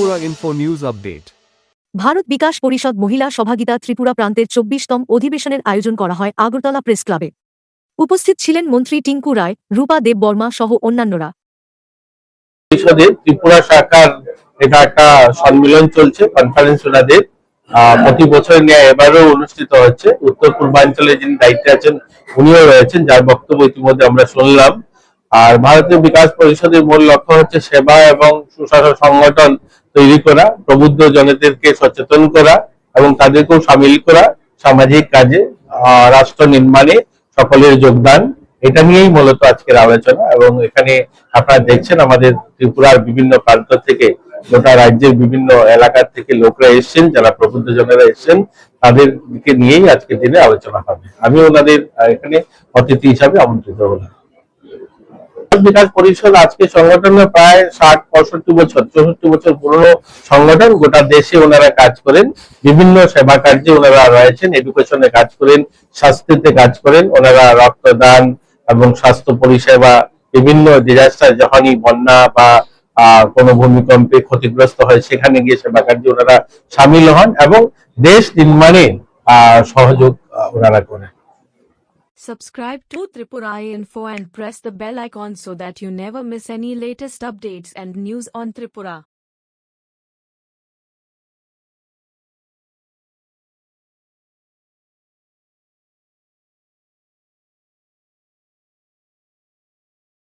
Tripura Info News Update. Bharat বিকাশ পরিষদ মহিলা সভাগিতা ত্রিপুরা প্রান্তের ২৪তম অধিবেশনের আয়োজন করা হয় আগরতলা প্রেস ক্লাবে। উপস্থিত ছিলেন মন্ত্রী টিঙ্কু রায়, রূপা দেব বর্মা সহ অন্যান্যরা। পরিষদের ত্রিপুরা শাখার এটা একটা সম্মেলন চলছে, কনফারেন্স ওনাদের প্রতি বছর নিয়ে এবারও অনুষ্ঠিত হচ্ছে। উত্তর পূর্বাঞ্চলে যিনি দায়িত্বে আছেন উনিও রয়েছেন, যার বক্তব্য ইতিমধ্যে আমরা শুনলাম। আর ভারতীয় বিকাশ পরিষদের মূল লক্ষ্য হচ্ছে সেবা এবং সুশাসন সংগঠন তৈরি করা, প্রবুদ্ধ জনদেরকে সচেতন করা এবং তাদেরকেও সামিল করা সামাজিক কাজে, রাষ্ট্র নির্মাণে সকলের যোগদান, এটা নিয়েই মূলত আজকের আলোচনা। এবং এখানে আপনারা দেখছেন আমাদের ত্রিপুরার বিভিন্ন প্রান্ত থেকে, গোটা রাজ্যের বিভিন্ন এলাকা থেকে লোকরা এসেছেন, যারা প্রবুদ্ধ জনেরা এসেছেন, তাদেরকে নিয়েই আজকের দিনে আলোচনা হবে। আমি ওনাদের এখানে অতিথি হিসাবে আমন্ত্রিত হলাম। বিকাশ পরিষদ আজকে সংগঠনের প্রায় ৬০-৬৫ বছর ৬৪ বছর পুরনো সংগঠন। গোটা দেশে ওনারা কাজ করেন, বিভিন্ন সেবা কার্যে ওনারা রয়েছেন, এডুকেশনে কাজ করেন, স্বাস্থ্যতে কাজ করেন। ওনারা রক্তদান এবং স্বাস্থ্য পরিষেবা, বিভিন্ন ডিজাস্টার যখনই বন্যা বা কোনো ভূমিকম্পে ক্ষতিগ্রস্ত হয় সেখানে গিয়ে সেবা কার্যে ওনারা সামিল হন এবং দেশ নির্মাণে সহযোগ ওনারা করেন। Subscribe to Tripura Info and press the bell icon so that you never miss any latest updates and news on Tripura.